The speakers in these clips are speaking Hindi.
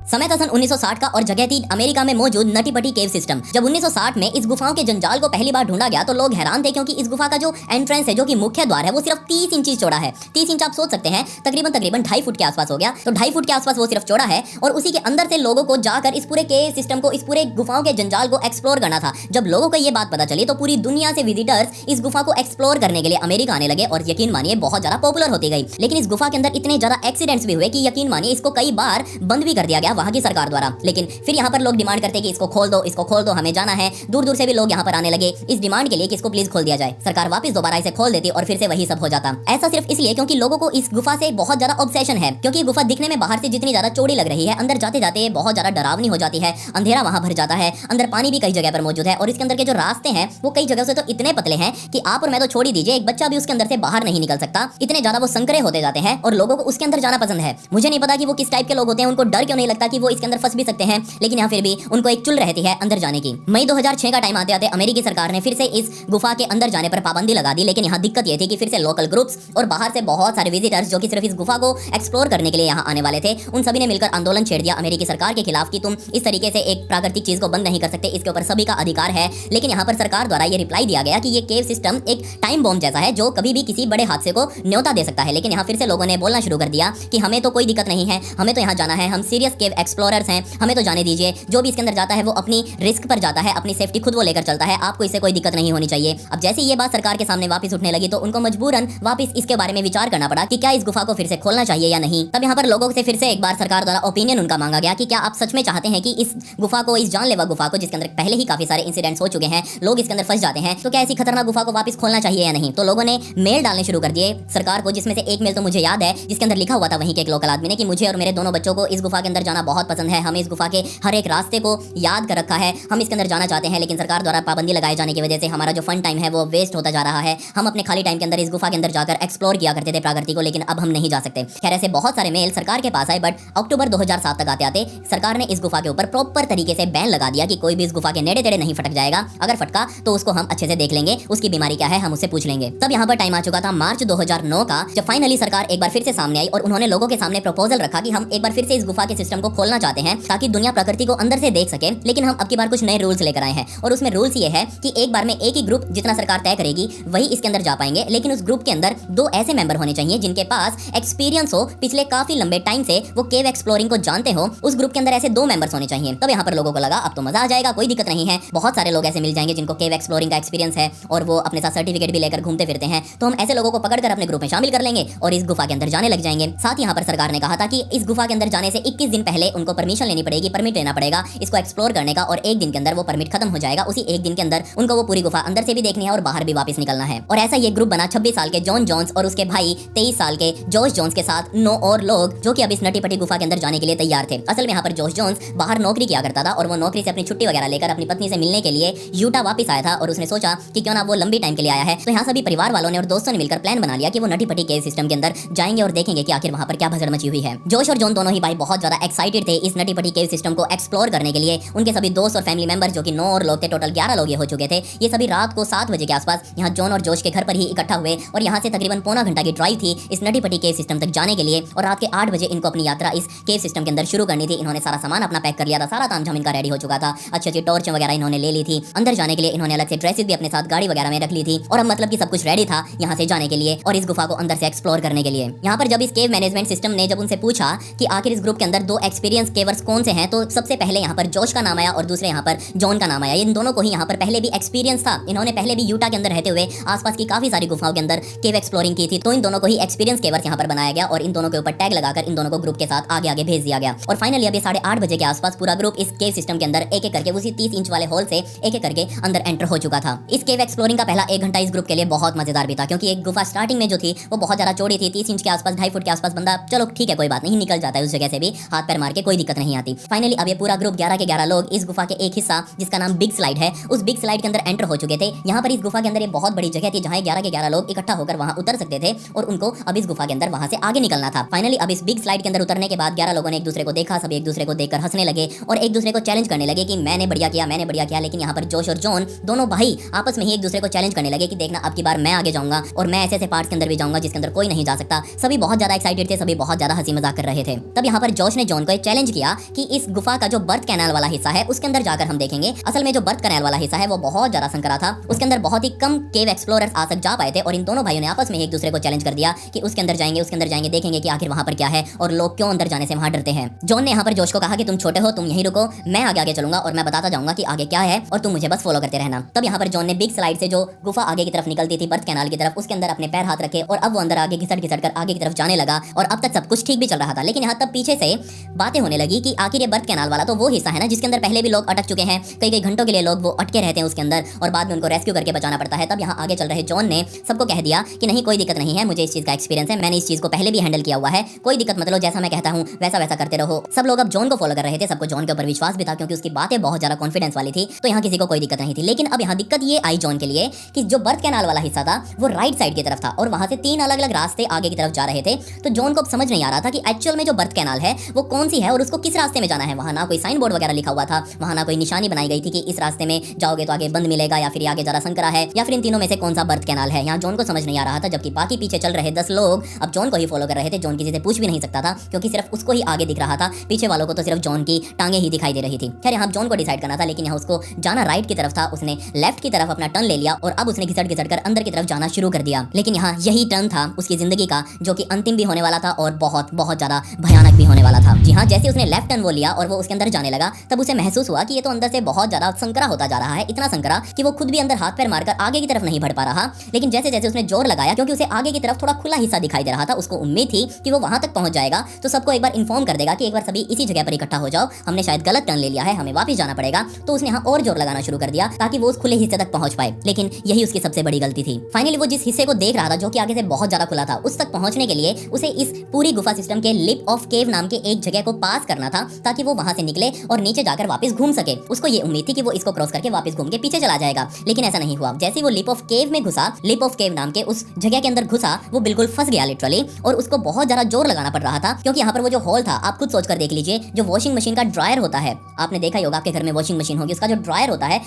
समय था सन 1960 का और जगह थी अमेरिका में मौजूद नटी पटी केव सिस्टम। जब 1960 में इस गुफाओं के जंजाल को पहली बार ढूंढा गया तो लोग हैरान थे, क्योंकि इस गुफा का जो एंट्रेंस है, जो कि मुख्य द्वार है, वो सिर्फ 30 इंच चौड़ा है। 30 इंच आप सोच सकते हैं तकरीबन 2.5 फुट के आसपास हो गया। तो 2.5 फुट के आसपास वो सिर्फ चौड़ा है और उसी के अंदर से लोगों को जाकर इस पूरे केव सिस्टम को, इस पूरे गुफाओं के जंजाल को एक्सप्लोर करना था। जब लोगों को ये बात पता चली तो पूरी दुनिया से विजिटर्स इस गुफा को एक्सप्लोर करने के लिए अमेरिका आने लगे और यकीन मानिए बहुत ज्यादा पॉपुलर होती गई। लेकिन इस गुफा के अंदर इतने ज्यादा एक्सीडेंट्स भी हुए कि यकीन मानिए इसको कई बार बंद भी कर दिया गया वहां की सरकार द्वारा। लेकिन फिर यहाँ पर लोग डिमांड करते कि इसको खोल दो, हमें जाना है। दूर दूर से भी लोग यहाँ पर आने लगे इस डिमांड के लिए कि इसको प्लीज खोल दिया जाए। सरकार वापस दोबारा इसे खोल देती और फिर से वही सब हो जाता। ऐसा सिर्फ इसलिए क्योंकि लोगों को इस गुफा से बहुत ज्यादा ऑब्सेशन है, क्योंकि गुफा दिखने में बाहर से जितनी ज्यादा चौड़ी लग रही है, अंदर जाते जाते बहुत ज्यादा डरावनी हो जाती है। अंधेरा वहां भर जाता है, अंदर पानी भी कई जगह पर मौजूद है और इसके अंदर के जो रास्ते हैं वो कई जगह से तो इतने पतले हैं कि आप और मैं तो छोड़ ही दीजिए, एक बच्चा भी उसके अंदर से बाहर नहीं निकल सकता। इतने ज्यादा वो संकरे होते जाते हैं और लोगों को उसके अंदर जाना पसंद है। मुझे नहीं पता कि वो किस टाइप के लोग होते हैं, उनको डर क्यों नहीं लगता कि वो इसके अंदर फंस भी सकते हैं, लेकिन यहाँ फिर भी उनको एक चुल रहती है अंदर जाने की। मई 2006 का टाइम आते आते अमेरिकी सरकार ने फिर से इस गुफा के अंदर जाने पर पाबंदी लगा दी। लेकिन यहाँ दिक्कत ये थी कि फिर से लोकल ग्रुप्स और बाहर से बहुत सारे विजिटर्स जो कि सिर्फ इस गुफा को एक्सप्लोर करने के लिए यहाँ आने वाले थे, उन सभी ने मिलकर आंदोलन छेड़ दिया अमेरिकी सरकार के खिलाफ कि तुम इस तरीके से एक प्राकृतिक चीज को बंद नहीं कर सकते, इसके ऊपर सभी का अधिकार है। लेकिन यहाँ पर सरकार द्वारा ये रिप्लाई दिया गया कि ये केव सिस्टम एक टाइम बॉम्ब जैसा है जो कभी भी किसी बड़े हादसे को न्योता दे सकता है। लेकिन यहाँ फिर से लोगों ने बोलना शुरू कर दिया कि हमें तो कोई दिक्कत नहीं है, हमें तो यहाँ जाना है, हम सीरियस केव एक्सप्लोरर्स हैं, हमें तो जाने दीजिए। जो भी इसके अंदर जाता है वो अपनी रिस्क पर जाता है, अपनी सेफ्टी खुद वो लेकर चलता है, आपको इससे कोई दिक्कत नहीं होनी चाहिए। अब जैसे ये बात सरकार के सामने वापस उठने लगी तो उनको मजबूरन वापस इसके बारे में विचार करना पड़ा कि क्या इस गुफा को फिर से खोलना चाहिए या नहीं। तब यहाँ पर लोगों से फिर से एक बार सरकार द्वारा ओपिनियन उनका मांगा गया कि क्या आप सच में चाहते हैं कि इस गुफा को, इस जानलेवा गुफा को, जिसके अंदर पहले ही काफी सारे इंसिडेंट्स हो चुके हैं, लोग इसके अंदर फंस जाते हैं, तो क्या ऐसी खतरनाक गुफा को वापस खोलना चाहिए या नहीं। तो लोगों ने मेल डालने शुरू कर दिए सरकार को, जिसमें से एक मेल तो मुझे याद है जिसके अंदर लिखा हुआ था वहीं के एक लोकल आदमी ने कि मुझे और मेरे दोनों बच्चों को इस गुफा के अंदर जाना बहुत पसंद है, हमें इस गुफा के हर एक रास्ते को याद कर रखा है, हम इसके अंदर जाना चाहते हैं। लेकिन सरकार द्वारा पाबंदी लगाए जाने की वजह से हमारा जो फन टाइम है वो वेस्ट होता जा रहा है। हम अपने खाली टाइम के अंदर इस गुफा के अंदर जाकर एक्सप्लोर किया करते थे प्रकृति को, लेकिन अब हम नहीं जा सकते। खैर ऐसे बहुत सारे मेल सरकार के पास आए, बट अक्टूबर 2007 तक आते आते सरकार ने इस गुफा के ऊपर प्रॉपर तरीके से बैन लगा दिया कि कोई भी इस गुफा के नेड़े तेड़े नहीं फटक जाएगा। अगर फटका तो उसको हम अच्छे से देख लेंगे, उसकी बीमारी क्या है हम उससे पूछ लेंगे। तब यहाँ पर टाइम आ चुका था मार्च 2009 का, जब फाइनली सरकार एक बार फिर से सामने आई और उन्होंने लोगों के सामने प्रपोजल रखा कि हम एक बार फिर से इस गुफा के सिस्टम को खोलना चाहते हैं ताकि दुनिया प्रकृति को अंदर से देख सके। लेकिन हम अब की बार कुछ नए रूल्स लेकर आए हैं और उसमें रूल्स ये है कि एक बार में एक ही ग्रुप जितना सरकार तय करेगी वही इसके अंदर जा पाएंगे। लेकिन उस ग्रुप के अंदर 2 ऐसे मेंबर होने चाहिए जिनके पास एक्सपीरियंस हो, पिछले काफी लंबे टाइम से वो केव एक्सप्लोरिंग को जानते हो। उस ग्रुप के अंदर ऐसे 2 मेंबर्स होने चाहिए। तब यहाँ पर लोगों को लगा अब तो मजा आ जाएगा, कोई दिक्कत नहीं है, बहुत सारे लोग ऐसे मिल जाएंगे जिनको केव एक्सप्लोरिंग का एक्सपीरियंस है और वो अपने साथ सर्टिफिकेट भी लेकर घूमते फिरते हैं, तो हम ऐसे लोगों को पकड़कर अपने ग्रुप में शामिल कर लेंगे और इस गुफा के अंदर जाने लग जाएंगे। साथ यहाँ पर सरकार ने कहा था कि इस गुफा के अंदर जाने से 21 दिन पहले उनको परमिशन लेनी पड़ेगी, परमिट लेना पड़ेगा इसको एक्सप्लोर करने का, और 1 दिन के अंदर वो परमिट खत्म हो जाएगा। उसी 1 दिन के अंदर उनको वो पूरी गुफा अंदर से भी देखनी है और बाहर भी वापस निकलना है। और ऐसा ये ग्रुप बना 26 साल के जॉन जोन्स और उसके भाई 23 साल के जोश जोन्स के साथ 9 और लोग, जो कि अब इस नटी पटी गुफा के अंदर जाने के लिए तैयार थे। असल में यहाँ पर जोश जोन्स बाहर नौकरी किया करता था और वो नौकरी से अपनी छुट्टी वगैरह लेकर अपनी पत्नी से मिलने के लिए यूटा वापस आया था और उसने सोचा कि क्यों ना वो लंबी टाइम के लिए आया है, तो यहाँ सभी परिवार वालों ने और दोस्तों ने मिलकर प्लान बना लिया कि वो नटी पटी केव सिस्टम के अंदर जाएंगे और देखेंगे कि आखिर वहाँ पर क्या भसड़ मची हुई है। जोश और जॉन दोनों ही भाई बहुत ज्यादा एक्साइटेड थे इस नटी पटी केव सिस्टम को एक्सप्लोर करने के लिए। उनके सभी दोस्त और फैमिली मेंबर जो कि 9 और लोग थे, टोटल 11 लोग ये हो चुके थे, ये सभी रात को 7 बजे के आसपास यहाँ जॉन और जोश के घर पर ही इकट्ठा हुए और यहाँ से तकरीबन पौना घंटा की ड्राइव थी इस नटी पटी केव सिस्टम तक जाने के लिए। और रात के 8 बजे इनको अपनी यात्रा इस केव सिस्टम के अंदर शुरू करनी थी। इन्होंने सारा सामान अपना पैक कर लिया था, सारा तामझाम इनका रेडी हो चुका था, अच्छी अच्छी टॉर्च वगैरह इन्होंने ले ली थी। अंदर जाने के लिए इन्होंने अलग से ड्रेसेस भी अपने साथ गाड़ी वगैरह में रख ली थी और अब मतलब कि सब कुछ रेडी था यहाँ से जाने के लिए और इस गुफा को अंदर से एक्सप्लोर करने के लिए। यहाँ पर जब इस केव मैनेजमेंट सिस्टम ने जब उनसे पूछा कि आखिर इस ग्रुप के अंदर 2 एक्सपीरियंस केवर्स कौन से हैं, तो सबसे पहले यहाँ पर जोश का नाम आया और दूसरे यहाँ पर जॉन का नाम आया। इन दोनों को ही यहाँ पर पहले भी एक्सपीरियंस था, इन्होंने पहले भी यूटा के अंदर रहते हुए आसपास की काफी सारी गुफाओं के अंदर केव एक्सप्लोरिंग की थी, तो इन दोनों को ही एक्सपीरियंस केवर्स यहाँ पर बनाया गया और इन दोनों के ऊपर टैग लगाकर इन दोनों को ग्रुप के साथ आगे आगे भेज दिया गया। और फाइनली अभी 8:30 बजे के आसपास पूरा ग्रुप इस केव सिस्टम के अंदर एक एक करके उसी 30 इंच वाले होल से एक एक करके अंदर एंटर हो चुका था। इस केव एक्सप्लोरिंग का पहला 1 घंटा इस ग्रुप के लिए बहुत मजेदार भी था, क्योंकि एक गुफा स्टार्टिंग में जो थी वो बहुत ज्यादा चौड़ी थी, 30 इंच के आसपास, 2.5 फुट के आसपास बंदा चलो ठीक है कोई बात नहीं निकल जाता है उस जगह से भी, हाथ पैर मार के कोई दिक्कत नहीं आती। फाइनली अब ये पूरा ग्रुप 11 के 11 लोग इस गुफा के एक हिस्सा जिसका नाम बिग स्लाइड है, उस बिग स्लाइड के अंदर एंटर हो चुके थे। यहाँ पर इस गुफा के अंदर एक बहुत बड़ी जगह थी जहाँ 11 के 11 लोग इकट्ठा होकर वहाँ उतर सकते थे और उनको अब इस गुफा के अंदर वहाँ से आगे निकलना था। फाइनली अब इस बिग स्लाइड के अंदर उतरने के बाद 11 लोगों ने एक दूसरे को देखा, सब एक दूसरे को देखकर हंसने लगे और एक दूसरे को चैलेंज करने लगे कि मैंने बढ़िया किया। लेकिन यहाँ पर जोश और जॉन दोनों भाई आपस में ही एक दूसरे को चैलेंज करने लगे कि देखना अब की बार मैं आगे जाऊंगा और मैं ऐसे पार्ट्स के अंदर भी जाऊंगा जिसके अंदर कोई नहीं जा सकता। सभी बहुत ज्यादा एक्साइटेड थे, सभी बहुत ज्यादा हंसी मजाक कर रहे थे। तब यहाँ पर जोश ने जॉन को चैलेंज किया कि इस गुफा का जो बर्थ कैनाल वाला हिस्सा है उसके अंदर जाकर हम देखेंगे। असल में जो बर्थ कैनाल वाला हिस्सा है वो बहुत ज्यादा संकरा था, उसके अंदर बहुत ही कम केव एक्सप्लोरर्स आज तक जा पाए थे और इन दोनों भाइयों ने आपस में एक दूसरे को चैलेंज कर दिया कि उसके अंदर जाएंगे, देखेंगे कि आखिर वहां पर क्या है और लोग क्यों अंदर जाने से वहां डरते हैं। जॉन ने यहाँ पर जोश को कहा कि तुम छोटे हो, तुम यहीं रुको, मैं आगे आगे चलूंगा और मैं बताता जाऊंगा कि आगे क्या है और तुम मुझे बस फॉलो करते रहना। तब यहाँ पर जॉन ने बिग स्लाइड से जो गुफा आगे की तरफ निकलती थी बर्थ कैनाल की तरफ, उसके अंदर अपने पैर हाथ रखे और अब वो अंदर आगे घिसट कर आगे की तरफ जाने लगा और अब तक सब कुछ ठीक भी चल रहा था। लेकिन यहाँ तब पीछे से बातें होने लगी कि आखिर ये बर्थ कैनाल वाला तो वो हिस्सा है ना जिसके अंदर पहले भी लोग अटक चुके हैं, कई घंटों के लिए लोग वो अटके रहते हैं उसके अंदर और बाद में उनको रेस्क्यू करके बचाना पड़ता है। तब यहाँ आगे चल रहे जॉन ने सबको कह दिया कि नहीं कोई दिक्कत नहीं है, मुझे इस चीज का एक्सपीरियंस है, मैंने इस चीज को पहले भी हैंडल किया हुआ है, कोई दिक्कत मत लो, जैसा मैं कहता हूँ वैसा वैसा करते रहो। सब लोग अब जॉन को फॉलो कर रहे थे, सबको जॉन के ऊपर विश्वास भी था क्योंकि उसकी बातें बहुत ज्यादा कॉन्फिडेंस वाली थी, तो यहाँ किसी को कोई दिक्कत नहीं थी। लेकिन अब यहाँ दिक्कत ये आई जॉन के लिए कि जो बर्थ कैनाल वाला हिस्सा था वो राइट साइड की तरफ था और वहां से 3 अलग अलग रास्ते आगे की तरफ जा रहे थे। तो जॉन को अब समझ नहीं आ रहा था कि एक्चुअल में जो बर्थ कैनाल है वो कौन सी है और उसको किस रास्ते में जाना है। वहां ना कोई साइन बोर्ड वगैरह लिखा हुआ था, वहां ना कोई निशानी बनाई गई थी कि इस रास्ते में जाओगे तो आगे बंद मिलेगा या फिर आगे जरा संकरा है या फिर इन तीनों में से कौन सा बर्थ कैनाल है। यहाँ जॉन को समझ नहीं आ रहा था, जबकि बाकी पीछे चल रहे 10 लोग अब जॉन को ही फॉलो कर रहे थे। जॉन किसी से पूछ भी नहीं सकता था क्योंकि सिर्फ उसको ही आगे दिख रहा था, पीछे वालों को तो सिर्फ जॉन की टांगे ही दिखाई दे रही थी। खैर यहाँ जॉन को डिसाइड करना था, लेकिन यहाँ उसको जाना राइट की तरफ था, उसने लेफ्ट की तरफ अपना टर्न ले लिया और अब उसने घिसट कर अंदर की तरफ जाना शुरू कर दिया। लेकिन यहाँ यही टर्न था उसकी जिंदगी का जो कि अंतिम भी होने वाला था और बहुत बहुत ज्यादा भयानक भी होने वाला था। जी हाँ, जैसे उसने लेफ्ट टर्न वो लिया और वो उसके अंदर जाने लगा तब उसे महसूस हुआ कि ये तो अंदर से बहुत ज्यादा संकरा होता जा रहा है, इतना संकरा कि वो खुद भी अंदर हाथ पैर मारकर आगे की तरफ नहीं बढ़ पा रहा। लेकिन जैसे जैसे उसने जोर लगाया, क्योंकि उसे आगे की तरफ थोड़ा खुला हिस्सा दिखाई दे रहा था, उसको उम्मीद थी कि वो वहां तक पहुंच जाएगा तो सबको एक बार इन्फॉर्म कर देगा कि एक बार सभी इसी जगह पर इकट्ठा हो जाओ, हमने शायद गलत टर्न ले लिया है, हमें वापस जाना पड़ेगा। तो उसने यहाँ और जोर लगाना शुरू कर दिया ताकि वो उस खुले हिस्से तक पहुंच पाए। लेकिन यही उसकी सबसे बड़ी गलती थी। फाइनली वो जिस हिस्से को देख रहा था जो कि आगे से बहुत ज्यादा खुला था, उस तक पहुंचने के लिए उसे इस पूरी गुफा सिस्टम के लिप ऑफ केव नाम के एक जगह को पास करना था ताकि वो वहां से निकले और नीचे जाकर वापस घूम सके। उसको ये उम्मीद थी कि वो इसको क्रॉस करके वापस घूम के पीछे चला जाएगा, लेकिन ऐसा नहीं हुआ। जैसे वो लिप ऑफ केव में घुसा, लिप ऑफ केव नाम के उस जगह के अंदर घुसा, वो बिल्कुल फंस गया लिटरली और उसको बहुत ज्यादा जोर लगाना पड़ रहा था क्योंकि यहाँ पर वो जो होल था, आप खुद सोचकर देख लीजिए, जो वॉशिंग मशीन का ड्रायर होता है, आपने देखा होगा आपके घर में वॉशिंग मशीन होगी, उसका जो ड्रायर होता है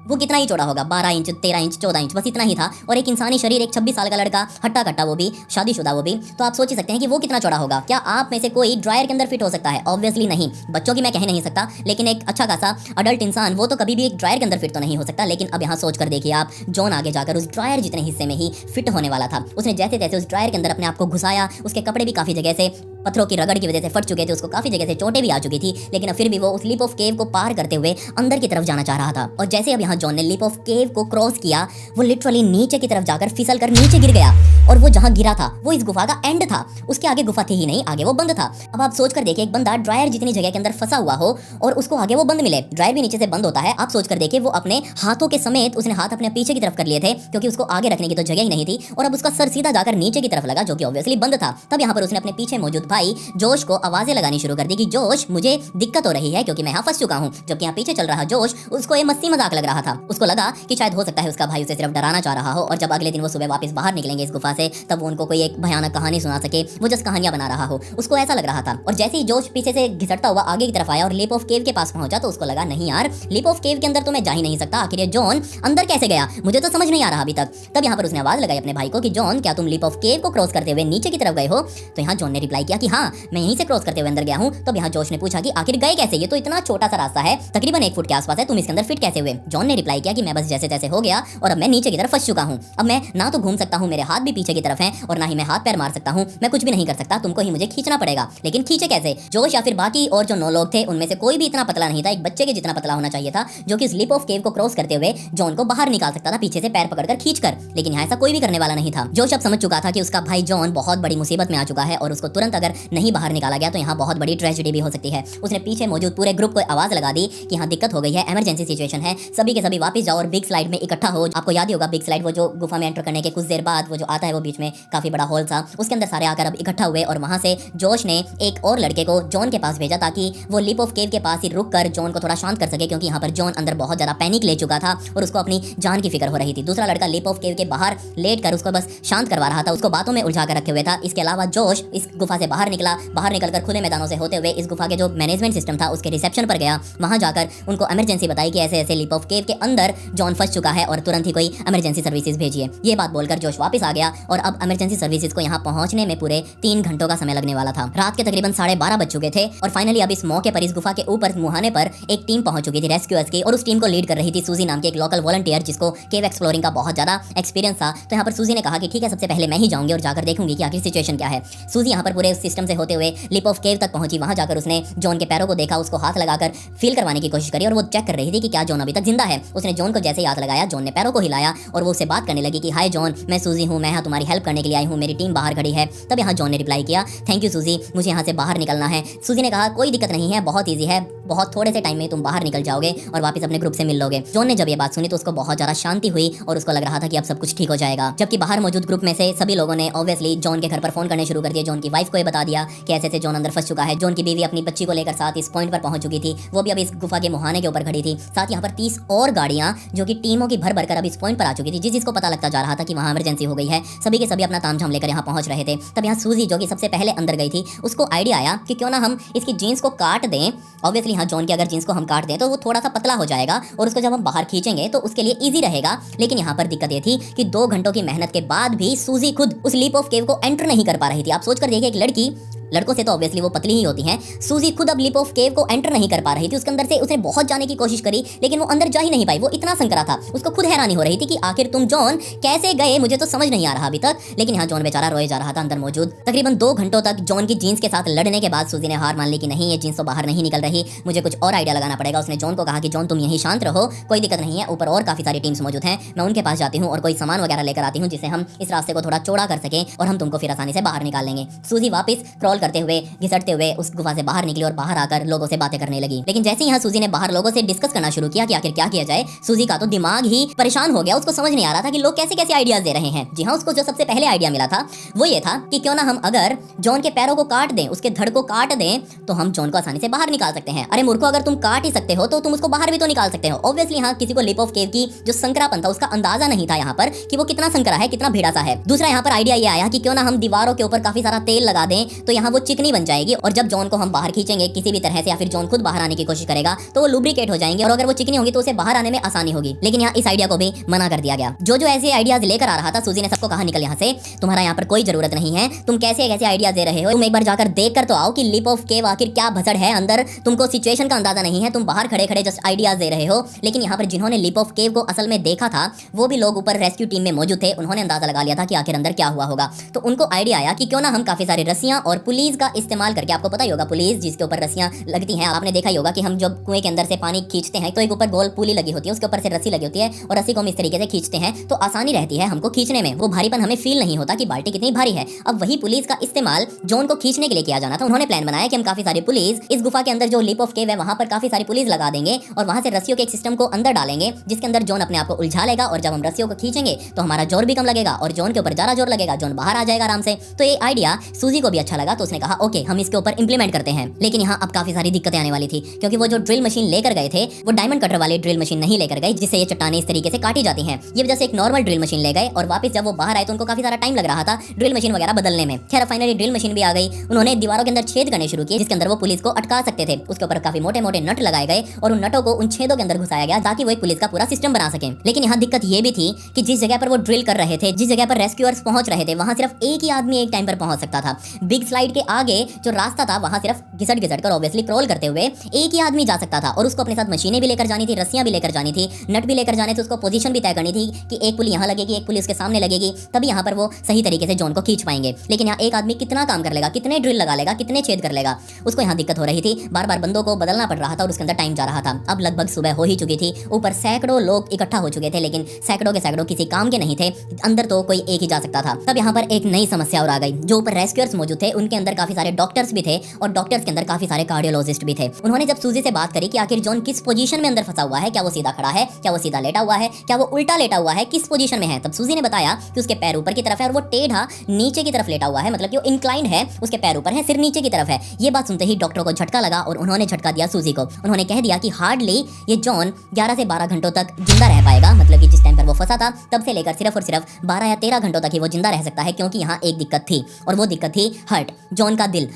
वो कितना ही चौड़ा होगा, 12 इंच 13 इंच 14 इंच बस इतना ही था। और एक इंसानी शरीर, एक 26 साल का लड़का, हट्टा कट्टा, वो भी शादीशुदा, वो भी, तो आप सोच ही सकते हैं कि वो कितना चौड़ा होगा। क्या आप में से कोई ड्रायर के अंदर फिट हो सकता है? ऑब्वियसली नहीं। बच्चों की मैं कह नहीं सकता, लेकिन एक अच्छा खासा अडल्ट इंसान वो तो कभी भी एक ड्रायर के अंदर फिट तो नहीं हो सकता। लेकिन अब यहाँ सोच कर देखिए आप, जॉन आगे जाकर उस ड्रायर जितने हिस्से में ही फिट होने वाला था। उसने जैसे तैसे उस ड्रायर के अंदर अपने आप को घुसाया, उसके कपड़े भी काफी जगह से पत्थरों की रगड़ की वजह से फट चुके थे, उसको काफी जगह से चोटें भी आ चुकी थी, लेकिन फिर भी वो उस लिप ऑफ केव को पार करते हुए अंदर की तरफ जाना चाह रहा था। और जैसे अब यहाँ जॉन ने लिप ऑफ केव को क्रॉस किया, वो लिटरली नीचे की तरफ जाकर फिसल कर नीचे गिर गया और वो जहाँ गिरा था वो इस गुफा का एंड था। उसके आगे गुफा थी ही नहीं, आगे वो बंद था। अब आप सोच कर देखिए, एक बंदा ड्रायर जितनी जगह के अंदर फंसा हुआ हो और उसको आगे वो बंद मिले, ड्रायर भी नीचे से बंद होता है। आप सोच कर देखिए, वो अपने हाथों के समेत उसने हाथ अपने पीछे की तरफ कर लिए थे क्योंकि उसको आगे रखने की तो जगह ही नहीं थी, और अब उसका सर सीधा जाकर नीचे की तरफ लगा जो कि ऑब्वियसली बंद था। तब यहाँ पर उसने अपने पीछे मौजूद भाई जोश को आवाजें लगानी शुरू कर दी कि जोश, मुझे दिक्कत हो रही है क्योंकि मैं यहाँ फंस चुका हूँ। जबकि यहाँ पीछे चल रहा जोश, उसको ये मस्ती मजाक लग रहा था। उसको लगा कि शायद हो सकता है उसका भाई उसे सिर्फ डराना चाह रहा हो और जब अगले दिन वो सुबह वापस बाहर निकलेंगे इस गुफा से तब वो उनको कोई एक भयानक कहानी सुना सके, वो जस्ट कहानियां बना रहा हो, उसको ऐसा लग रहा था। और जैसे ही जोश पीछे से घिसटता हुआ आगे की तरफ आया और लिप ऑफ केव के पास पहुंचा तो उसको लगा, नहीं यार, लिप ऑफ केव के अंदर तो मैं जा ही नहीं सकता, आखिर ये जॉन अंदर कैसे गया, मुझे तो समझ नहीं आ रहा अभी तक। तब यहाँ पर उसने आवाज लगाई अपने भाई को कि जॉन, क्या तुम लिप ऑफ केव को क्रॉस करते हुए नीचे की तरफ गए हो? तो यहाँ जॉन ने रिप्लाई किया कि हाँ, मैं यहीं से क्रॉस करते हुए अंदर गया हूँ। तब यहाँ जोश ने पूछा कि आखिर गए कैसे, ये तो इतना छोटा सा रास्ता है, तकरीबन 1 फुट के आसपास है, तुम इसके अंदर फिट कैसे हुए? जॉन ने रिप्लाई किया कि मैं बस जैसे तैसे हो गया और अब मैं नीचे की तरफ फंस चुका हूँ। अब मैं ना तो घूम सकता हूँ, मेरे हाथ भी पीछे की तरफ हैं, और ना ही मैं हाथ पैर मार सकता हूँ, मैं कुछ भी नहीं कर सकता, तुमको ही मुझे खींचना पड़ेगा। लेकिन खींचे कैसे? जोश या फिर बाकी और जो 9 लोग थे उनमें से कोई भी इतना पतला नहीं था, एक बच्चे के जितना पतला होना चाहिए था जो कि स्लिप ऑफ केव को क्रॉस करते हुए जॉन को बाहर निकाल सकता था पीछे से पैर पकड़कर खींचकर। लेकिन यहाँ ऐसा कोई भी करने वाला नहीं था। जोश अब समझ चुका था कि उसका भाई जॉन बहुत बड़ी मुसीबत में आ चुका है और उसको तुरंत अगर नहीं बाहर निकाला गया तो यहाँ बहुत बड़ी ट्रेजेडी भी हो सकती है। उसने पीछे मौजूद पूरे ग्रुप को आवाज लगा दी कि यहाँ दिक्कत हो गई है, इमरजेंसी सिचुएशन है, सभी के सभी वापस जाओ और बिग स्लाइड में इकट्ठा हो। आपको याद ही होगा बिग स्लाइड, वो जो गुफा में एंटर करने के कुछ देर बाद वो जो आता है, वो बीच में काफी बड़ा हॉल था, उसके अंदर सारे आकर अब इकट्ठा हुए और वहां से जोश ने एक और लड़के को जॉन के पास भेजा ताकि वो लिप ऑफ केव के पास ही रुक कर जॉन को थोड़ा शांत कर सके, क्योंकि यहाँ पर जॉन अंदर बहुत ज्यादा पैनिक ले चुका था और उसको अपनी जान की फिक्र हो रही थी। दूसरा लड़का लिप ऑफ केव के बाहर लेट कर उसको बस शांत करवा रहा था, उसको बातों में उलझा कर रखे हुए था। इसके अलावा जोश इस गुफा से बाहर बाहर निकला, बाहर निकलकर खुले मैदानों से होते हुए इस गुफा के जो मैनेजमेंट सिस्टम था उसके रिसेप्शन पर गया। वहां जाकर उनको इमरजेंसी बताई कि ऐसे ऐसे लीप ऑफ केव के अंदर जॉन फंस चुका है और तुरंत ही कोई इमरजेंसी सर्विसेज भेजिए। ये बात बोलकर जोश वापस आ गया और अब इमरजेंसी सर्विसेज को यहाँ पहुंचने में पूरे 3 घंटों का समय लगने वाला था। रात के तकरीबन 12:30 बज चुके थे और फाइनली अब इस मौके पर इस गुफा के ऊपर मुहाने पर एक टीम पहुंच चुकी थी रेस्क्यूअर्स की, और उस टीम को लीड कर रही थी सूजी नाम की एक लोकल वॉलंटियर जिसको केव एक्सप्लोरिंग का बहुत ज्यादा एक्सपीरियंस था। तो यहाँ पर सूजी ने कहा कि ठीक है, सबसे पहले मैं ही जाऊंगी और जाकर देखूंगी कि आखिर सिचुएशन क्या है। सूजी यहाँ पर पूरे सिस्टम से होते हुए लिप ऑफ केव तक पहुंची। वहां जाकर उसने जॉन के पैरों को देखा, उसको हाथ लगाकर फील करवाने की कोशिश करी और वो चेक कर रही थी कि क्या जॉन अभी तक जिंदा है। उसने जॉन को जैसे ही हाथ लगाया, जॉन ने पैरों को हिलाया और वो उससे बात करने लगी कि हाय जॉन, मैं सूजी हूँ, मैं यहाँ तुम्हारी हेल्प करने के लिए आई हूँ, मेरी टीम बाहर खड़ी है। तब यहाँ जॉन ने रिप्लाई किया, थैंक यू सूजी, मुझे यहाँ से बाहर निकलना है। सूजी ने कहा कोई दिक्कत नहीं है, बहुत ईजी है, बहुत थोड़े से टाइम में तुम बाहर निकल जाओगे और वापस अपने ग्रुप से मिल लोगे। जॉन ने जब ये बात सुनी तो उसको बहुत ज्यादा शांति हुई और उसको लग रहा था कि अब सब कुछ ठीक हो जाएगा। जबकि बाहर मौजूद ग्रुप में से सभी लोगों ने ऑब्वियसली जॉन के घर पर फोन करने शुरू कर दिए। जॉन की वाइफ को ये बता दिया कि ऐसे ऐसे जॉन अंदर फंस चुका है। जॉन की बीवी अपनी बच्ची को लेकर साथ इस पॉइंट पर पहुंच चुकी थी, वो भी अब इस गुफा के मुहाने के ऊपर खड़ी थी। साथ यहाँ पर 30 और गाड़ियां जो कि टीमों की भर भरकर अब इस पॉइंट पर आ चुकी थी। जिसको पता लगता जा रहा था कि वहां इमरजेंसी हो गई है, सभी के सभी अपना तामझाम लेकर यहाँ पहुंच रहे थे। तब यहाँ सूजी जो कि सबसे पहले अंदर गई थी, उसको आइडिया आया कि क्यों ना हम इसकी जीन्स को काट दें। ऑब्वियसली हाँ, जॉन की अगर जीन्स को हम काट दें तो वो थोड़ा सा पतला हो जाएगा और उसको जब हम बाहर खींचेंगे तो उसके लिए ईजी रहेगा। लेकिन यहाँ पर दिक्कत ये थी कि 2 घंटों की मेहनत के बाद भी सूजी खुद उस लीप ऑफ केव को एंटर नहीं कर पा रही थी। आप सोच कर देखिए, एक लड़की, लड़कों से तो ऑब्वियसली वो पतली ही होती हैं, सूजी खुद अब लीप ऑफ केव को एंटर नहीं कर पा रही थी। उसके अंदर से उसने बहुत जाने की कोशिश करी लेकिन वो अंदर जा ही नहीं पाई। वो इतना संकरा था, उसको खुद हैरानी हो रही थी कि आखिर तुम जॉन कैसे गए, मुझे तो समझ नहीं आ रहा अभी तक। लेकिन यहाँ जॉन बेचारा रोए जा रहा था अंदर मौजूद। तकरीबन 2 घंटों तक जॉन की जीन्स के साथ लड़ने के बाद सूजी ने हार मान ली कि नहीं, ये जीन्स तो बाहर नहीं निकल रही, मुझे कुछ और आइडिया लगाना पड़ेगा। उसने जॉन को कहा कि जॉन तुम यहीं शांत रहो, कोई दिक्कत नहीं है, ऊपर और काफी सारी टीम्स मौजूद हैं, मैं उनके पास जाती हूँ और कोई सामान वगैरह लेकर आती हूँ जिससे हम इस रास्ते को थोड़ा चौड़ा कर सकें और हम तुमको फिर आसानी से बाहर निकाल लेंगे। सूजी वापस क्रॉल करते हुए घिसटते हुए उस गुफा से बाहर निकली और बाहर आकर लोगों से बातें करने लगी। लेकिन जैसे ही यहाँ सूजी ने बाहर लोगों से डिस्कस करना शुरू किया कि आखिर क्या किया जाए, सूजी का तो दिमाग ही परेशान हो गया। उसको समझ नहीं आ रहा था कि लोग कैसे कैसे आइडियाज दे रहे हैं। जी हाँ, उसको जो सबसे पहले आइडिया मिला था वो ये था कि क्यों ना हम अगर जॉन के पैरों को काट दें, उसके धड़ को काट दें, तो हम जॉन को आसानी से बाहर निकाल सकते हैं। अरे मूर्खो, अगर तुम काट ही सकते हो तो तुम उसको बाहर भी तो निकाल सकते हो। ऑब्वियसली हाँ, किसी को लीप ऑफ केव की जो संकरापन था उसका अंदाजा नहीं था यहाँ पर कि वो कितना संकरा है, कितना भिड़ा सा है। दूसरा यहाँ पर आइडिया ये आया कि क्यों ना हम दीवारों के ऊपर काफी सारा तेल लगा दें तो यहाँ वो चिकनी बन जाएगी और जब जॉन को हम बाहर खींचेंगे किसी भी तरह से या फिर जॉन खुद बाहर आने की कोशिश करेगा तो वो लुब्रिकेट हो जाएंगे और अगर वो चिकनी होंगी तो उसे बाहर आने में आसानी होगी। लेकिन यहाँ इस आइडिया को भी मना कर दिया गया। जो ऐसे आइडियाज लेकर आ रहा था, सूजी ने सबको कहा निकल यहाँ से, तुम्हारा यहाँ पर कोई जरूरत नहीं है, तुम कैसे कैसे आइडियाज दे रहे हो, तुम एक बार जाकर देख कर तो आओ कि लीप ऑफ केव आखिर क्या भसड़ है अंदर। तुमको सिचुएशन का अंदाजा नहीं है, तुम बाहर खड़े खड़े जस्ट आइडियाज दे रहे हो। लेकिन यहाँ पर जिन्होंने लीप ऑफ केव को असल में देखा था वो भी लोग ऊपर रेस्क्यू टीम में मौजूद थे, उन्होंने अंदाजा लगा लिया था कि आखिर अंदर क्या हुआ होगा। तो उनको आइडिया आया कि क्यों ना हम काफी सारी रस्सियां और पुलिस का इस्तेमाल करके, आपको पता ही होगा पुलिस जिसके ऊपर रस्सियां लगती हैं, आपने देखा ही होगा कि हम जब कुएं के अंदर से पानी खींचते हैं तो एक ऊपर गोल पुली लगी होती है, उसके ऊपर से रस्सी लगी होती है और रस्सी को हम इस तरीके से खींचते हैं तो आसानी रहती है हमको खींचने में, वो भारीपन हमें फील नहीं होता कि बाल्टी कितनी भारी है। अब वही पुलिस का इस्तेमाल जॉन को खींचने के लिए किया जाना था। उन्होंने प्लान बनाया कि हम काफी सारी पुलिस इस गुफा के अंदर जो लीप ऑफ केव है वहां पर काफी सारी पुलिस लगा देंगे और वहां से रस्सियों के एक सिस्टम को अंदर डालेंगे जिसके अंदर जॉन अपने आप को उलझा लेगा और जब हम रस्सियों को खींचेंगे तो हमारा जोर भी कम लगेगा और जॉन के ऊपर ज्यादा जोर लगेगा, जॉन बाहर आ जाएगा आराम से। तो ये आइडिया सूजी को भी अच्छा लगा तो उसने कहा ओके, हम इसके ऊपर इंप्लीमेंट करते हैं। लेकिन यहाँ अब काफी सारी दिक्कतें आने वाली थी क्योंकि वो जो ड्रिल मशीन लेकर गए थे वो डायमंड कटर वाली ड्रिल मशीन नहीं लेकर गए जिससे ये चट्टानें इस तरीके से काटी जाती हैं। ये वजह से एक नॉर्मल ड्रिल मशीन ले गए और वापस जब वो बाहर आए तो उनको काफी सारा टाइम लग रहा था ड्रिल मशीन वगैरह बदलने में। खैर फाइनली ड्रिल मशीन भी आ गई। उन्होंने दीवारों के अंदर छेद करने शुरू किए जिसके अंदर वो पुलिस को अटका सकते थे। उसके ऊपर काफी मोटे मोटे नट लगाए गए और उन नटों को उन छेदों के अंदर घुसाया गया ताकि वो एक पुलिस का पूरा सिस्टम बना सके। लेकिन यहाँ दिक्कत ये भी थी कि जिस जगह पर वो ड्रिल कर रहे थे, जिस जगह पर रेस्क्यूअर्स पहुंच रहे थे, वहां सिर्फ एक ही आदमी एक टाइम पर पहुंच सकता था। बिग स्लाइड के आगे जो रास्ता था वहां सिर्फ घिसट घिसट कर ऑब्वियसली क्रॉल करते हुए एक ही आदमी जा सकता था और उसको अपने साथ मशीनें भी लेकर जानी थी, रस्सियां भी लेकर जानी थी, नट भी लेकर जाने थे, उसको पोजीशन भी तय करनी थी कि एक पुली यहाँ लगेगी, एक पुली उसके सामने लगेगी, तभी यहाँ पर वो सही तरीके से जॉन को खींच पाएंगे। लेकिन यहाँ एक आदमी कितना काम कर लेगा, कितने ड्रिल लगा लेगा, कितने छेद कर लेगा, उसको यहाँ दिक्कत हो रही थी। बार बार बंदों को बदलना पड़ रहा था और उसके अंदर टाइम जा रहा था। अब लगभग सुबह हो ही चुकी थी, ऊपर सैकड़ों लोग इकट्ठा हो चुके थे लेकिन सैकड़ों के सैकड़ों किसी काम के नहीं थे, अंदर तो कोई एक ही जा सकता था। तब यहाँ पर एक नई समस्या और आ गई। जो ऊपर रेस्क्यूअर्स मौजूद थे उनके अंदर काफी सारे डॉक्टर्स भी थे और डॉक्टर्स के अंदर काफी सारे कार्डियोलॉजिस्ट भी थे। उन्होंने जब सूजी से बात करी कि आखिर जॉन किस पोजीशन में अंदर फंसा हुआ है, क्या वो सीधा खड़ा है, क्या वो सीधा लेटा हुआ है, क्या वो उल्टा लेटा हुआ है, किस पोजीशन में है, तब सूजी ने बताया कि उसके पैर ऊपर की तरफ है और वो टेढ़ा नीचे की तरफ लेटा हुआ है, मतलब कि वो इंक्लाइंड है, उसके पैर ऊपर है, सिर नीचे की तरफ है। ये बात सुनते ही डॉक्टरों को झटका लगा और उन्होंने झटका दिया सूजी को। उन्होंने कह दिया कि हार्डली ये जॉन 11 से 12 घंटों तक जिंदा रह पाएगा, मतलब कि जिस टाइम पर वो फंसा था तब से लेकर सिर्फ और सिर्फ 12 या 13 घंटों तक ही वो जिंदा रह सकता है, क्योंकि यहाँ एक दिक्कत थी और वो दिक्कत थी हर्ट। जॉन का दिल।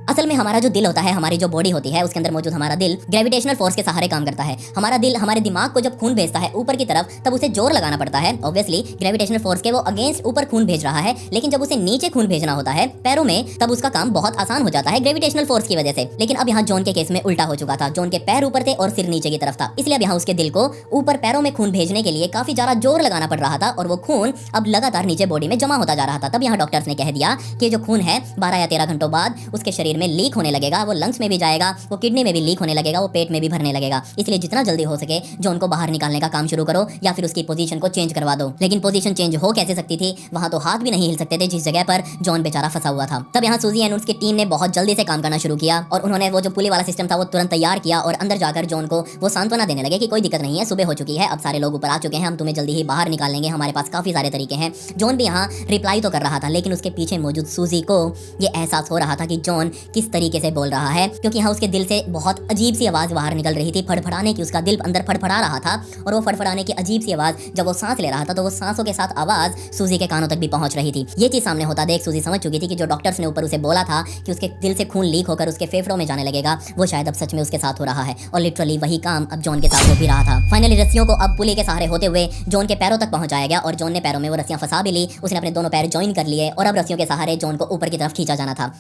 असल में हमारा जो दिल होता है, हमारी जो बॉडी होती है, उसके अंदर मौजूद हमारा दिल ग्रेविटेशनल फोर्स के सहारे काम करता है। हमारा दिल हमारे दिमाग को जब खून भेजता है ऊपर की तरफ, तब उसे जोर लगाना पड़ता है। ऑब्वियसली ग्रेविटेशनल फोर्स के वो अगेंस्ट ऊपर खून भेज रहा है, लेकिन जब उसे नीचे खून भेजना होता है पैरों में, तब उसका काम बहुत आसान हो जाता है ग्रेविटेशनल फोर्स की वजह से। लेकिन अब यहाँ जॉन के केस में उल्टा हो चुका था। जॉन के पैर ऊपर थे और सिर नीचे की तरफ था, इसलिए अब यहाँ उसके दिल को ऊपर पैरों में खून भेजने के लिए काफी ज्यादा जोर लगाना पड़ रहा था और वो खून अब लगातार नीचे बॉडी में जमा होता जा रहा था। तब यहाँ डॉक्टर्स ने कह दिया कि जो खून है 12 या 13 घंटों बाद उसके शरीर में लीक होने लगेगा, वो लंग्स में भी जाएगा, वो किडनी में भी लीक होने लगेगा, वो पेट में भी भरने लगेगा। इसलिए जितना जल्दी हो सके जॉन को बाहर निकालने का काम शुरू करो या फिर उसकी पोजीशन को चेंज करवा दो। लेकिन पोजीशन चेंज हो कैसे सकती थी, वहां तो हाथ भी नहीं हिल सकते थे जिस जगह पर जॉन बेचारा फंसा हुआ था। तब यहाँ सूजी एंड उसकी टीम ने बहुत जल्दी से काम करना शुरू किया और उन्होंने वो जो पुली वाला सिस्टम था वो तुरंत तैयार किया और अंदर जाकर जॉन को वो सांत्वना देने लगे कि कोई दिक्कत नहीं है, सुबह हो चुकी है, अब सारे लोग ऊपर आ चुके हैं, हम तुम्हें जल्दी ही बाहर निकालेंगे, हमारे पास काफी सारे तरीके हैं। जॉन भी यहाँ रिप्लाई तो कर रहा था, लेकिन उसके पीछे मौजूद सूजी को ये एहसास हो रहा था कि जॉन किस तरीके से बोल रहा है, क्योंकि यहाँ उसके दिल से बहुत अजीब सी आवाज बाहर निकल रही थी, फड़फड़ाने की। उसका दिल अंदर फड़फड़ा रहा था और वो फड़फड़ाने की अजीब सी आवाज, जब वो सांस ले रहा था तो वो सांसों के साथ आवाज सूजी के कानों तक भी पहुंच रही थी। ये चीज सामने होता देख सूजी समझ चुकी थी कि जो डॉक्टर्स ने ऊपर उसे बोला था कि उसके दिल से खून लीक होकर उसके फेफड़ों में जाने लगेगा, वो शायद अब सच में उसके साथ हो रहा है। और लिटरली वही काम अब जॉन के साथ हो भी रहा था। फाइनली रस्सियों को अब पुली के सहारे होते हुए जॉन के पैरों तक पहुंचाया गया और जॉन ने पैरों में वो रस्सियां फंसा भी ली। उसने अपने दोनों पैर ज्वाइन कर लिए और अब रस्सियों के सहारे जॉन को ऊपर की तरफ खींचा जाना था।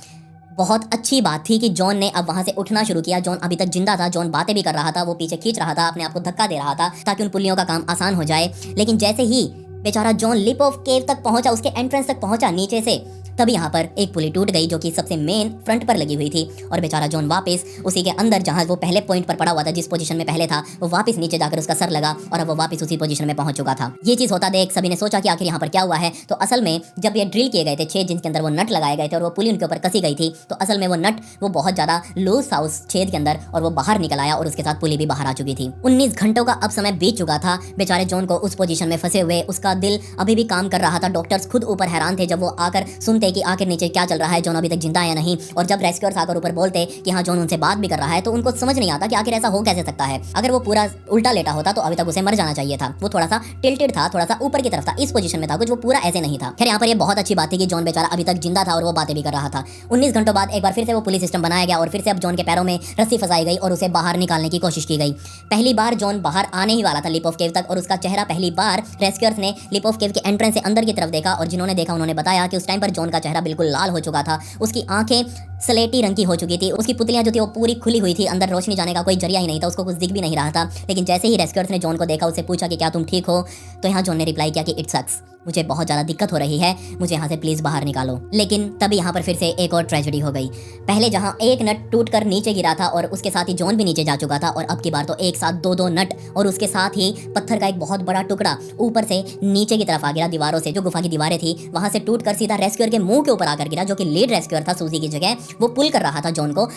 बहुत अच्छी बात थी कि जॉन ने अब वहां से उठना शुरू किया। जॉन अभी तक जिंदा था, जॉन बातें भी कर रहा था, वो पीछे खींच रहा था, अपने आप को धक्का दे रहा था ताकि उन पुलियों का काम आसान हो जाए। लेकिन जैसे ही बेचारा जॉन लिप ऑफ केव तक पहुंचा, उसके एंट्रेंस तक पहुंचा नीचे से, तभी यहाँ पर एक पुली टूट गई जो कि सबसे मेन फ्रंट पर लगी हुई थी और बेचारा जॉन वापस उसी के अंदर जहाँ वो पहले पॉइंट पर पड़ा हुआ था, जिस पोजीशन में पहले था, वो वापस नीचे जाकर उसका सर लगा और अब वो वापस उसी पोजीशन में पहुंच चुका था। ये चीज होता देख सभी ने सोचा कि आखिर यहाँ पर क्या हुआ है। तो असल में जब ये ड्रिल किए गए थे छेद जिनके अंदर वो नट लगाए गए थे और वो पुली उनके ऊपर कसी गई थी, तो असल में वो नट वो बहुत ज्यादा लूज था उस छेद के अंदर और वो बाहर निकल आया और उसके साथ पुली भी बाहर आ चुकी थी। 19 घंटों का अब समय बीत चुका था। बेचारे जॉन को उस पोजीशन में फंसे हुए उसका दिल अभी भी काम कर रहा था। डॉक्टर्स खुद ऊपर हैरान थे जब वो आकर सुनते कि आखिर नीचे क्या चल रहा है, जॉन अभी तक जिंदा है या नहीं। और जब रेस्क्यूअर्स आकर ऊपर बोलते कि हाँ जॉन उनसे बात भी कर रहा है, तो उनको समझ नहीं आता कि आखिर ऐसा हो कैसे सकता है। अगर वो पूरा उल्टा लेटा होता तो अभी तक उसे मर जाना चाहिए था। वो थोड़ा सा टिल्टेड था, थोड़ा सा ऊपर की तरफ था, इस पोजीशन में था कुछ, वो पूरा ऐसे नहीं था। खैर यहाँ पर ये बहुत अच्छी बात थी कि जॉन बेचारा अभी तक जिंदा था और वो बातें भी कर रहा था। 19 घंटों बाद एक बार फिर से वो पुलिस सिस्टम बनाया गया और फिर से अब जॉन के पैरों में रस्सी फंसाई गई और उसे बाहर निकालने की कोशिश की गई। पहली बार जॉन बाहर आने ही वाला था लिप ऑफ केव तक और उसका चेहरा पहली बार रेस्क्यूअर्स ने लिप ऑफ केव के एंट्रेंस से अंदर की तरफ देखा और जिन्होंने देखा उन्होंने बताया कि उस टाइम पर जॉन का चेहरा बिल्कुल लाल हो चुका था, उसकी आंखें स्लेटी रंग की हो चुकी थी, उसकी पुतलियां जो थी वो पूरी खुली हुई थी, अंदर रोशनी जाने का कोई जरिया ही नहीं था, उसको कुछ दिख भी नहीं रहा था। लेकिन जैसे ही रेस्क्यूअर्स ने जॉन को देखा, उससे पूछा कि क्या तुम ठीक हो, तो यहाँ जॉन ने रिप्लाई किया कि इट सक्स, मुझे बहुत ज़्यादा दिक्कत हो रही है, मुझे यहाँ से प्लीज़ बाहर निकालो। लेकिन तभी यहाँ पर फिर से एक और ट्रेजेडी हो गई। पहले जहाँ एक नट टूटकर नीचे गिरा था और उसके साथ ही जॉन भी नीचे जा चुका था, और अब की बार तो एक साथ दो नट और उसके साथ ही पत्थर का एक बहुत बड़ा टुकड़ा ऊपर से नीचे की तरफ आ गिरा दीवारों से, जो गुफा की दीवारें थी वहां से टूटकर सीधा रेस्क्यूअर के मुंह के ऊपर आकर गिरा, जो कि लीड रेस्क्यूअर था सूजी की जगह। वो पुल कर रहा था जॉन को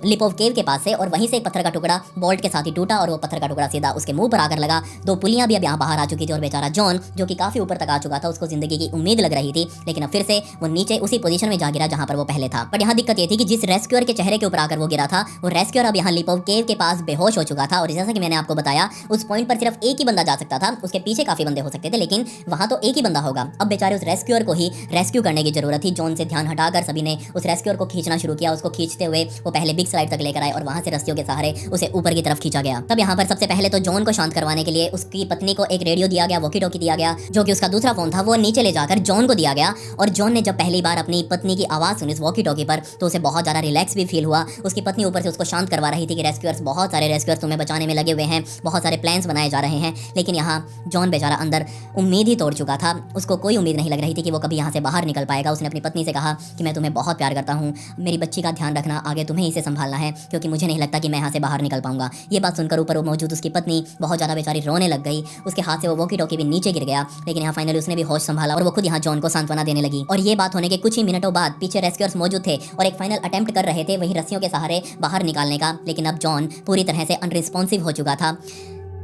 लिप ऑफ केव के पास से और वहीं से एक पत्थर का टुकड़ा बोल्ट के साथ ही टूटा और वो पत्थर का टुकड़ा सीधा उसके मुंह पर आकर लगा। दो पुलियां भी अब यहाँ बाहर आ चुकी थी और बेचारा जॉन जो कि काफी ऊपर तक आ चुका था, उसको जिंदगी की उम्मीद लग रही थी, लेकिन अब फिर से वो नीचे उसी पोजीशन में जा गिरा जहां पर वो पहले था। बट यहाँ दिक्कत ये थी कि जिस रेस्क्यूअर के चेहरे के ऊपर आकर वो गिरा था, वो रेस्क्यूअर अब यहाँ लिप ऑफ केव के पास बेहोश हो चुका था। और जैसा कि मैंने आपको बताया, उस पॉइंट पर सिर्फ एक ही बंदा जा सकता था, उसके पीछे काफी बंदे हो सकते थे, लेकिन वहां तो एक ही बंदा होगा। अब बेचारे उस रेस्क्यूअर को ही रेस्क्यू करने की जरूरत थी। जॉन से ध्यान हटाकर सभी ने उस रेस्क्यूअर को खींचना शुरू किया। उसको खींचते हुए वो पहले बिग स्लाइड तक लेकर आए और वहां से रस्सियों के सहारे उसे ऊपर की तरफ खींचा गया। तब यहाँ पर सबसे पहले तो जॉन को शांत करवाने के लिए उसकी पत्नी को एक रेडियो दिया गया, वॉकी टॉकी दिया गया, जो कि उसका दूसरा फोन था, वो नीचे ले जाकर जॉन को दिया गया। और जॉन ने जब पहली बार अपनी पत्नी की आवाज सुनी वॉकी टॉकी पर, तो उसे बहुत ज्यादा रिलैक्स भी फील हुआ। उसकी पत्नी ऊपर से उसको शांत करवा रही थी कि रेस्क्यूअर्स, बहुत सारे रेस्क्यूअर्स तुम्हें बचाने में लगे हुए हैं, बहुत सारे प्लान्स बनाए जा रहे हैं। लेकिन यहाँ जॉन बेचारा अंदर उम्मीद ही तोड़ चुका था। उसको कोई उम्मीद नहीं लग रही थी कि वो कभी यहाँ से बाहर निकल पाएगा। उसने अपनी पत्नी से कहा कि मैं तुम्हें बहुत प्यार करता हूँ, मेरी बच्ची का ध्यान रखना, आगे तुम्हें इसे संभालना है, क्योंकि मुझे नहीं लगता कि मैं यहाँ से बाहर निकल पाऊंगा। ये बात सुनकर ऊपर मौजूद उसकी पत्नी बहुत ज्यादा बेचारी रोने लग गई। उसके हाथ से वो वॉकी टॉकी भी नीचे गिर गया। लेकिन यहाँ फाइनली उसने भी होश संभाला और वो खुद यहाँ जॉन को सांत्वना देने लगी। और ये बात होने के कुछ ही मिनटों बाद पीछे रेस्क्यूअर्स मौजूद थे और एक फाइनल अटेम्प्ट कर रहे थे वही रस्सियों के सहारे बाहर निकालने का। लेकिन अब जॉन पूरी तरह से अनरिस्पॉन्सिव हो चुका था।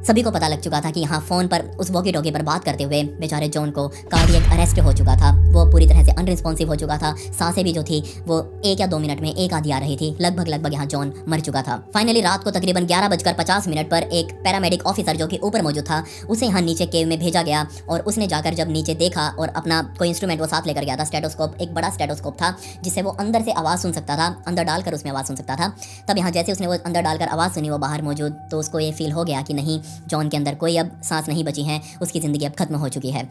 सभी को पता लग चुका था कि यहाँ फोन पर उस वॉकी टॉकी पर बात करते हुए बेचारे जॉन को कार्डियक अरेस्ट हो चुका था। वो पूरी तरह से अनरिस्पॉन्सिव हो चुका था। सांसें भी जो थी वो 1 या 2 मिनट में एक आधी आ रही थी। लगभग यहाँ जॉन मर चुका था। फाइनली रात को तकरीबन 11:50 पर एक पैरामेडिक ऑफिसर जो कि ऊपर मौजूद था उसे यहाँ नीचे केव में भेजा गया और उसने जाकर जब नीचे देखा और अपना कोई इंस्ट्रूमेंट वो साथ लेकर गया था, स्टेटोस्कोप, एक बड़ा स्टेटोस्कोप था जिससे वो अंदर से आवाज़ सुन सकता था, अंदर डालकर उसमें आवाज़ सुन सकता था। तब यहाँ जैसे उसने वो अंदर डालकर आवाज़ सुनी वो बाहर मौजूद, तो उसको ये फील हो गया कि नहीं, जॉन के अंदर कोई अब सांस नहीं बची है, उसकी ज़िंदगी अब खत्म हो चुकी है।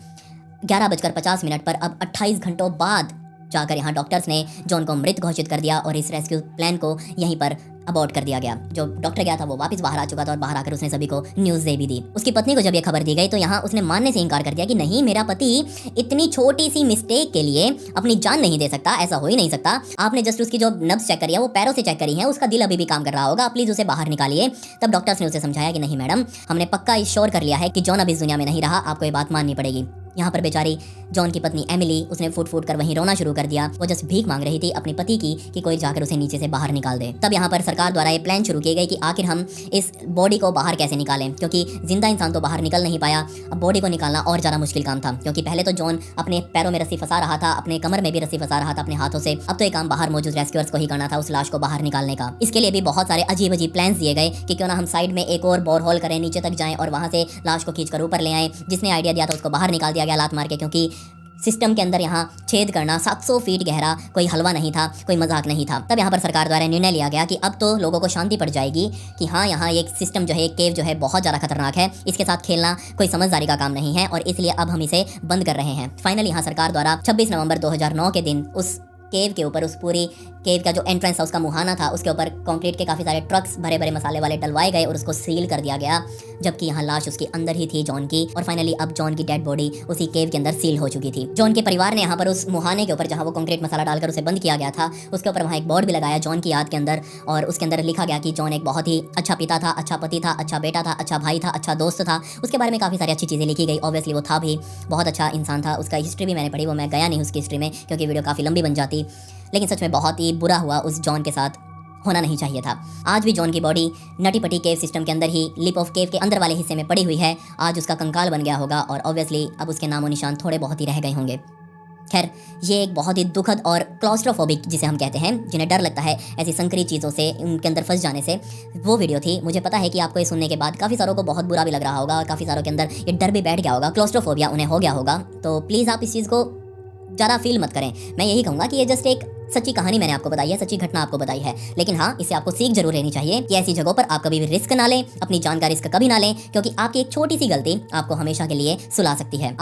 11:50 पर अब 28 घंटों बाद जाकर यहाँ डॉक्टर्स ने जॉन को मृत घोषित कर दिया और इस रेस्क्यू प्लान को यहीं पर अबॉर्ट कर दिया गया। जो डॉक्टर गया था वो वापस बाहर आ चुका था और बाहर आकर उसने सभी को न्यूज़ दे भी दी। उसकी पत्नी को जब ये खबर दी गई तो यहाँ उसने मानने से इनकार कर दिया कि नहीं, मेरा पति इतनी छोटी सी मिस्टेक के लिए अपनी जान नहीं दे सकता, ऐसा हो ही नहीं सकता। आपने जस्ट उसकी जो नब्ज चेक करी है वो पैरों से चेक करी है, उसका दिल अभी भी काम कर रहा होगा, प्लीज उसे बाहर निकालिए। तब डॉक्टर्स ने उसे समझाया कि नहीं मैडम, हमने पक्का इंश्योर कर लिया है कि जॉन अब इस दुनिया में नहीं रहा, आपको ये बात माननी पड़ेगी। यहाँ पर बेचारी जॉन की पत्नी एमिली, उसने फूट कर वहीं रोना शुरू कर दिया। वो जस्ट भीख मांग रही थी अपने पति की कि कोई जाकर उसे नीचे से बाहर निकाल दे। तब यहाँ पर सरकार द्वारा ये प्लान शुरू किए गए कि आखिर हम इस बॉडी को बाहर कैसे निकालें, क्योंकि जिंदा इंसान तो बाहर निकल नहीं पाया। अब बॉडी को निकालना और ज़्यादा मुश्किल काम था, क्योंकि पहले तो जॉन अपने पैरों में रस्सी फंसा रहा था, अपने कमर में भी रस्सी फंसा रहा था अपने हाथों से। अब तो ये काम बाहर मौजूद रेस्क्यूअर्स को ही करना था, उस लाश को बाहर निकालने का। इसके लिए भी बहुत सारे अजीब अजीब प्लान्स दिए गए कि क्यों ना हम साइड में एक और बोर होल करें, नीचे तक जाएं और वहां से लाश को खींचकर ऊपर ले आएं। जिसने आइडिया दिया था उसको बाहर निकाल दिया गया लात मार के, क्योंकि सिस्टम के अंदर यहाँ छेद करना 700 फीट गहरा कोई हलवा नहीं था, कोई मजाक नहीं था। तब यहाँ पर सरकार द्वारा निर्णय लिया गया कि अब तो लोगों को शांति पड़ जाएगी कि हाँ, यहाँ एक सिस्टम जो है, एक केव जो है बहुत ज़्यादा खतरनाक है, इसके साथ खेलना कोई समझदारी का काम नहीं है और इसलिए अब हम इसे बंद कर रहे हैं। फाइनली यहाँ सरकार द्वारा 26 नवंबर 2009 के दिन उस केव के ऊपर, उस पूरी केव का जो एंट्रेंस था, उसका मुहाना था, उसके ऊपर कंक्रीट के काफ़ी सारे ट्रक्स भरे भरे मसाले वाले डलवाए गए और उसको सील कर दिया गया, जबकि यहाँ लाश उसके अंदर ही थी जॉन की। और फाइनली अब जॉन की डेड बॉडी उसी केव के अंदर सील हो चुकी थी। जॉन के परिवार ने यहाँ पर उस मुहाने के ऊपर जहाँ वो कंक्रीट मसाला डालकर उसे बंद किया गया था, उसके ऊपर वहाँ एक बोर्ड भी लगाया जॉन की याद के अंदर, और उसके अंदर लिखा गया कि जॉन एक बहुत ही अच्छा पिता था, अच्छा पति था, अच्छा बेटा था, अच्छा भाई था, अच्छा दोस्त था। उसके बारे में काफ़ी सारी अच्छी चीज़ें लिखी गई। ऑब्वियसली वो था भी, बहुत अच्छा इंसान था। उसका हिस्ट्री भी मैंने पढ़ी, वो मैं गया नहीं उसकी हिस्ट्री में क्योंकि वीडियो काफ़ी लंबी बन जाती, लेकिन सच में बहुत ही बुरा हुआ, उस जॉन के साथ होना नहीं चाहिए था। आज भी जॉन की बॉडी नटी पटी केव सिस्टम के अंदर ही, लिप ऑफ केव के अंदर वाले हिस्से में पड़ी हुई है। आज उसका कंकाल बन गया होगा और ऑब्वियसली अब उसके नामो निशान थोड़े बहुत ही रह गए होंगे। खैर, ये एक बहुत ही दुखद और क्लॉस्ट्रोफोबिक, जिसे हम कहते हैं, जिन्हें डर लगता है ऐसी संकरी चीज़ों से, उनके अंदर फंस जाने से, वो वीडियो थी। मुझे पता है कि आपको ये सुनने के बाद काफ़ी सारों को बहुत बुरा भी लग रहा होगा और काफ़ी सारों के अंदर ये डर भी बैठ गया होगा, क्लॉस्ट्रोफोबिया उन्हें हो गया होगा। तो प्लीज़ आप इस चीज़ को ज़्यादा फील मत करें। मैं यही कहूँगा कि ये जस्ट एक सच्ची कहानी मैंने आपको बताई है, सच्ची घटना आपको बताई है, लेकिन हाँ, इससे आपको सीख जरूर लेनी चाहिए कि ऐसी जगहों पर आप कभी भी रिस्क ना लें, अपनी जान का रिस्क कभी ना लें, क्योंकि आपकी एक छोटी सी गलती आपको हमेशा के लिए सुला सकती है।